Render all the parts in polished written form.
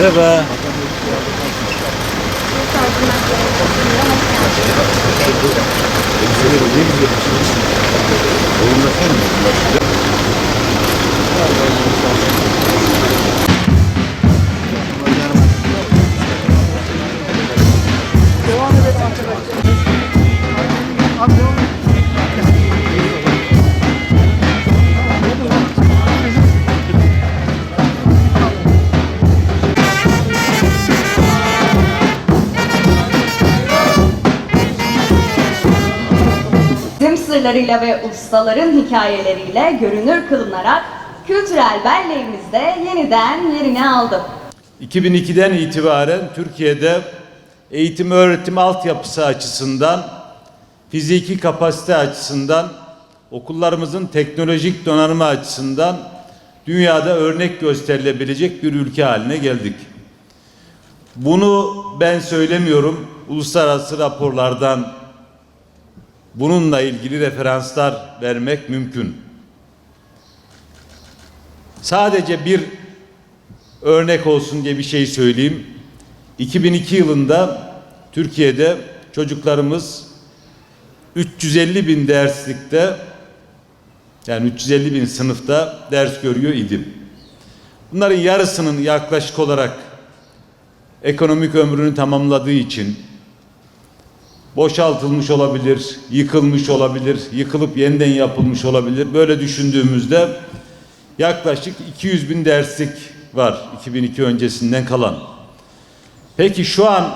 Merhaba. Tüm sırlarıyla ve ustaların hikayeleriyle görünür kılınarak kültürel belleğimizde yeniden yerini aldı. 2002'den itibaren Türkiye'de eğitim öğretim altyapısı açısından, fiziki kapasite açısından, okullarımızın teknolojik donanımı açısından dünyada örnek gösterilebilecek bir ülke haline geldik. Bunu ben söylemiyorum, uluslararası raporlardan bununla ilgili referanslar vermek mümkün. Sadece bir örnek olsun diye bir şey söyleyeyim. 2002 yılında Türkiye'de çocuklarımız 350 bin derslikte, yani 350 bin sınıfta ders görüyor idi. Bunların yarısının yaklaşık olarak ekonomik ömrünü tamamladığı için boşaltılmış olabilir, yıkılmış olabilir, yıkılıp yeniden yapılmış olabilir. Böyle düşündüğümüzde yaklaşık 200 bin derslik var 2002 öncesinden kalan. Peki şu an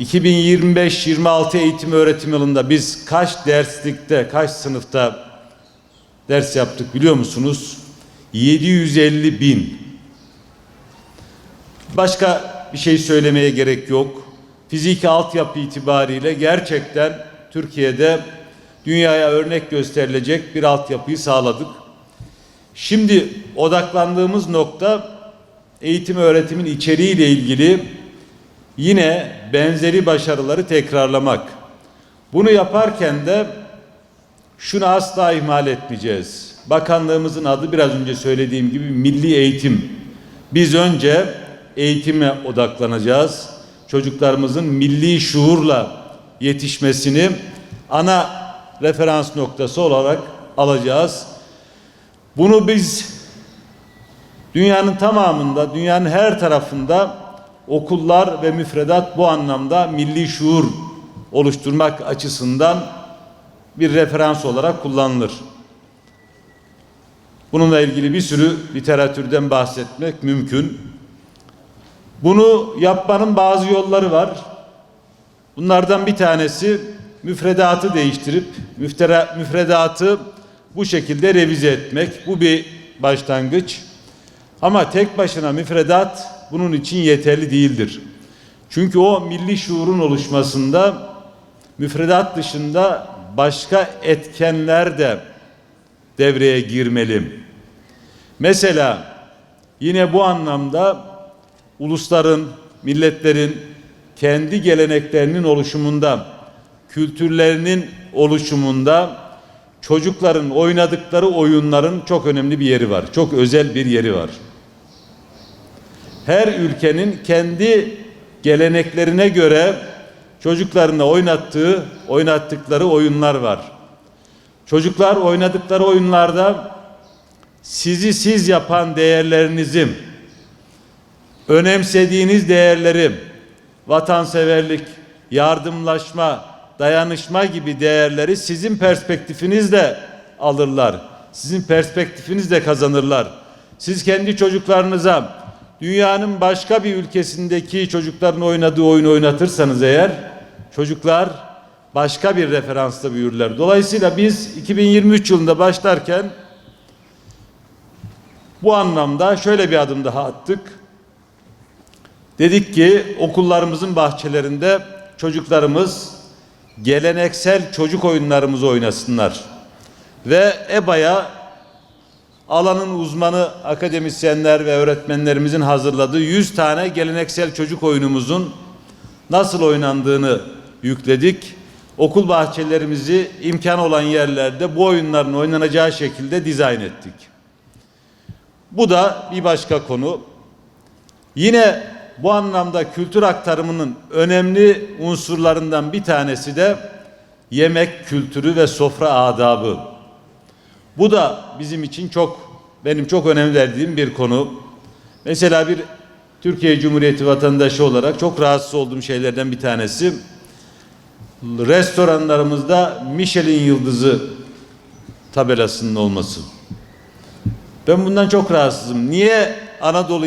2025-26 eğitim öğretim yılında biz kaç derslikte, kaç sınıfta ders yaptık biliyor musunuz? 750 bin. Başka bir şey söylemeye gerek yok. Fiziki altyapı itibariyle gerçekten Türkiye'de dünyaya örnek gösterilecek bir altyapıyı sağladık. Şimdi odaklandığımız nokta eğitim öğretimin içeriğiyle ilgili yine benzeri başarıları tekrarlamak. Bunu yaparken de şunu asla ihmal etmeyeceğiz. Bakanlığımızın adı biraz önce söylediğim gibi Milli Eğitim. Biz önce eğitime odaklanacağız. Çocuklarımızın milli şuurla yetişmesini ana referans noktası olarak alacağız. Bunu biz dünyanın tamamında, dünyanın her tarafında okullar ve müfredat bu anlamda milli şuur oluşturmak açısından bir referans olarak kullanılır. Bununla ilgili bir sürü literatürden bahsetmek mümkün. Bunu yapmanın bazı yolları var. Bunlardan bir tanesi müfredatı değiştirip müfredatı bu şekilde revize etmek. Bu bir başlangıç. Ama tek başına müfredat bunun için yeterli değildir. Çünkü o milli şuurun oluşmasında müfredat dışında başka etkenler de devreye girmeli. Mesela yine bu anlamda ulusların, milletlerin kendi geleneklerinin oluşumunda, kültürlerinin oluşumunda çocukların oynadıkları oyunların çok önemli bir yeri var. Çok özel bir yeri var. Her ülkenin kendi geleneklerine göre çocuklarına oynattıkları oyunlar var. Çocuklar oynadıkları oyunlarda sizi siz yapan değerlerinizi, önemsediğiniz değerleri, vatanseverlik, yardımlaşma, dayanışma gibi değerleri sizin perspektifinizle alırlar. Sizin perspektifinizle kazanırlar. Siz kendi çocuklarınıza dünyanın başka bir ülkesindeki çocukların oynadığı oyunu oynatırsanız eğer, çocuklar başka bir referansla büyürler. Dolayısıyla biz 2023 yılında başlarken bu anlamda şöyle bir adım daha attık. Dedik ki okullarımızın bahçelerinde çocuklarımız geleneksel çocuk oyunlarımızı oynasınlar. Ve EBA'ya alanın uzmanı akademisyenler ve öğretmenlerimizin hazırladığı 100 tane geleneksel çocuk oyunumuzun nasıl oynandığını yükledik. Okul bahçelerimizi imkan olan yerlerde bu oyunların oynanacağı şekilde dizayn ettik. Bu da bir başka konu. Yine bu anlamda kültür aktarımının önemli unsurlarından bir tanesi de yemek kültürü ve sofra adabı. Bu da bizim için benim çok önem verdiğim bir konu. Mesela bir Türkiye Cumhuriyeti vatandaşı olarak çok rahatsız olduğum şeylerden bir tanesi, restoranlarımızda Michelin yıldızı tabelasının olması. Ben bundan çok rahatsızım. Niye Anadolu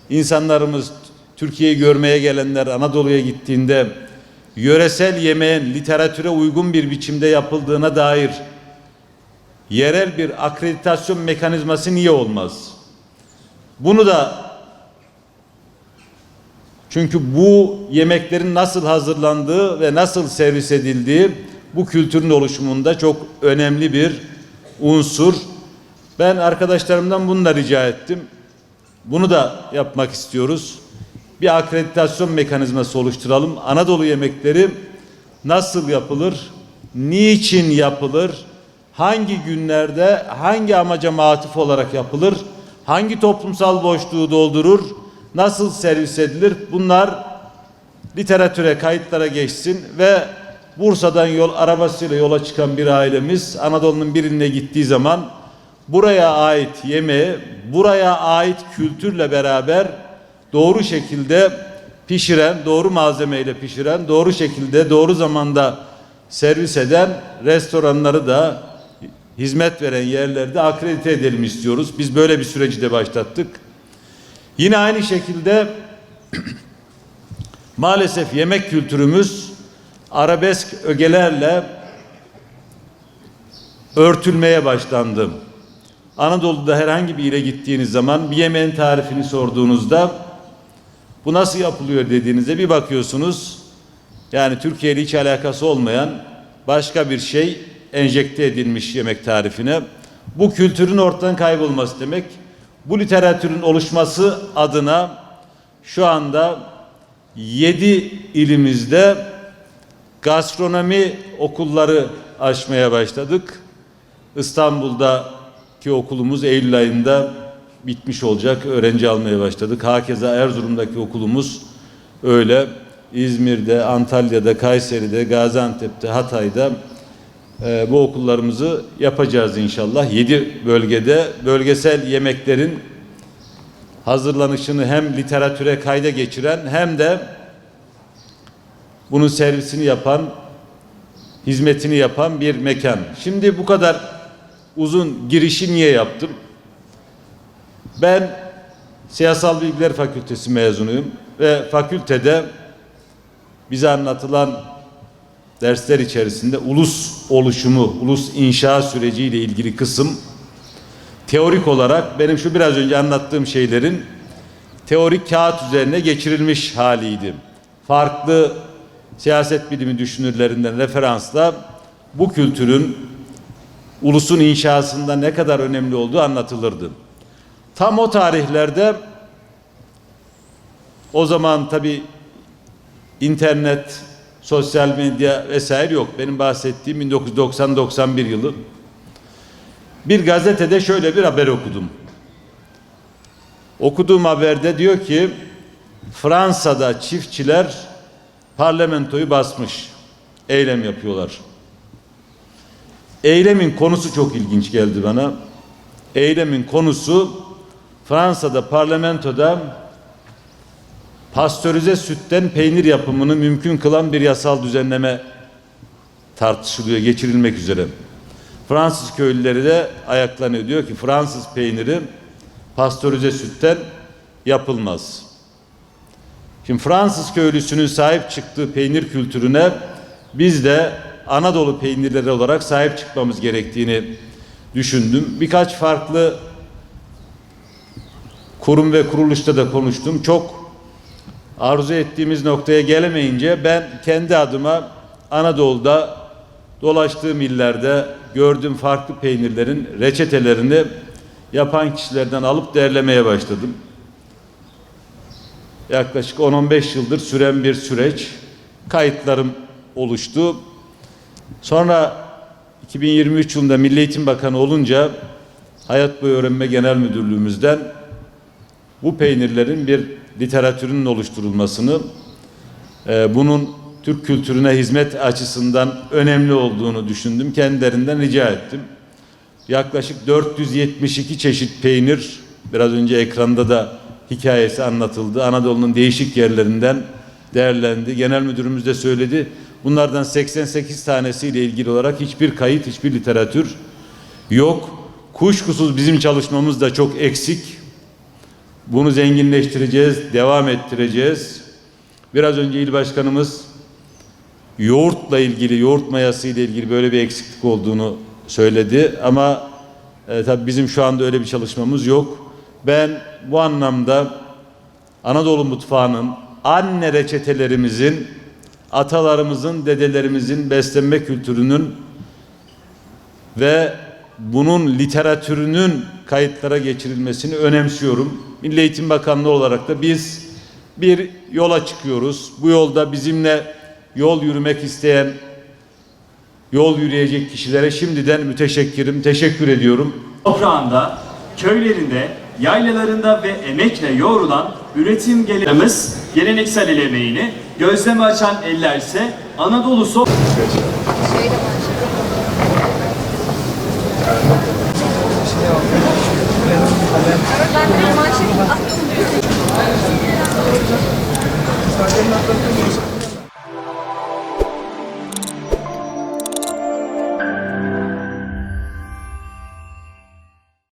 insanlarımız, Türkiye'yi görmeye gelenler Anadolu'ya gittiğinde yöresel yemeğin literatüre uygun bir biçimde yapıldığına dair yerel bir akreditasyon mekanizması niye olmaz? Bunu da, çünkü bu yemeklerin nasıl hazırlandığı ve nasıl servis edildiği bu kültürün oluşumunda çok önemli bir unsur. Ben arkadaşlarımdan bunu da rica ettim. Bunu da yapmak istiyoruz. Bir akreditasyon mekanizması oluşturalım. Anadolu yemekleri nasıl yapılır? Niçin yapılır? Hangi günlerde, hangi amaca matuf olarak yapılır? Hangi toplumsal boşluğu doldurur? Nasıl servis edilir? Bunlar literatüre, kayıtlara geçsin ve Bursa'dan arabasıyla yola çıkan bir ailemiz Anadolu'nun birine gittiği zaman buraya ait yemeği, buraya ait kültürle beraber doğru şekilde pişiren, doğru malzemeyle pişiren, doğru şekilde, doğru zamanda servis eden restoranları da, hizmet veren yerlerde akredite edelim istiyoruz. Biz böyle bir süreci de başlattık. Yine aynı şekilde maalesef yemek kültürümüz arabesk ögelerle örtülmeye başlandı. Anadolu'da herhangi bir yere gittiğiniz zaman bir yemeğin tarifini sorduğunuzda bu nasıl yapılıyor dediğinizde bir bakıyorsunuz, yani Türkiye ile hiç alakası olmayan başka bir şey enjekte edilmiş yemek tarifine. Bu kültürün ortadan kaybolması demek. Bu literatürün oluşması adına şu anda 7 ilimizde gastronomi okulları açmaya başladık. İstanbul'daki okulumuz Eylül ayında bitmiş olacak. Öğrenci almaya başladık. Hakeza Erzurum'daki okulumuz öyle. İzmir'de, Antalya'da, Kayseri'de, Gaziantep'te, Hatay'da bu okullarımızı yapacağız inşallah. 7 bölgede bölgesel yemeklerin hazırlanışını hem literatüre kayda geçiren hem de bunun servisini yapan, hizmetini yapan bir mekan. Şimdi bu kadar uzun girişi niye yaptım? Ben Siyasal Bilgiler Fakültesi mezunuyum ve fakültede bize anlatılan dersler içerisinde ulus oluşumu, ulus inşa süreciyle ilgili kısım teorik olarak benim şu biraz önce anlattığım şeylerin teorik kağıt üzerine geçirilmiş haliydi. Farklı siyaset bilimi düşünürlerinden referansla bu kültürün ulusun inşasında ne kadar önemli olduğu anlatılırdı. Tam o tarihlerde, o zaman tabii internet, sosyal medya vesaire yok. Benim bahsettiğim 1990-91 yılı. Bir gazetede şöyle bir haber okudum. Okuduğum haberde diyor ki Fransa'da çiftçiler parlamentoyu basmış. Eylem yapıyorlar. Eylemin konusu çok ilginç geldi bana. Eylemin konusu Fransa'da parlamentoda pastörize sütten peynir yapımını mümkün kılan bir yasal düzenleme tartışılıyor, geçirilmek üzere. Fransız köylüleri de ayaklanıyor. Diyor ki Fransız peyniri pastörize sütten yapılmaz. Şimdi Fransız köylüsünün sahip çıktığı peynir kültürüne biz de Anadolu peynirleri olarak sahip çıkmamız gerektiğini düşündüm. Birkaç farklı kurum ve kuruluşta da konuştum. Çok arzu ettiğimiz noktaya gelemeyince ben kendi adıma Anadolu'da dolaştığım illerde gördüğüm farklı peynirlerin reçetelerini yapan kişilerden alıp derlemeye başladım. Yaklaşık 10-15 yıldır süren bir süreç. Kayıtlarım oluştu. Sonra 2023 yılında Milli Eğitim Bakanı olunca Hayat Boyu Öğrenme Genel Müdürlüğümüzden bu peynirlerin bir literatürünün oluşturulmasını, bunun Türk kültürüne hizmet açısından önemli olduğunu düşündüm. Kendilerinden rica ettim. Yaklaşık 472 çeşit peynir, biraz önce ekranda da hikayesi anlatıldı. Anadolu'nun değişik yerlerinden değerlendi. Genel müdürümüz de söyledi. Bunlardan 88 tanesiyle ilgili olarak hiçbir kayıt, hiçbir literatür yok. Kuşkusuz bizim çalışmamız da çok eksik. Bunu zenginleştireceğiz, devam ettireceğiz. Biraz önce il başkanımız yoğurtla ilgili, yoğurt mayası ile ilgili böyle bir eksiklik olduğunu söyledi. Ama tabii bizim şu anda öyle bir çalışmamız yok. Ben bu anlamda Anadolu mutfağının, anne reçetelerimizin, atalarımızın, dedelerimizin beslenme kültürünün ve bunun literatürünün kayıtlara geçirilmesini önemsiyorum. Milli Eğitim Bakanlığı olarak da biz bir yola çıkıyoruz. Bu yolda bizimle yol yürümek isteyen, yol yürüyecek kişilere şimdiden müteşekkirim, teşekkür ediyorum. Toprağında, köylerinde, yaylalarında ve emekle yoğrulan üretim geleneksel el emeğini gözleme açan ellerse Anadolu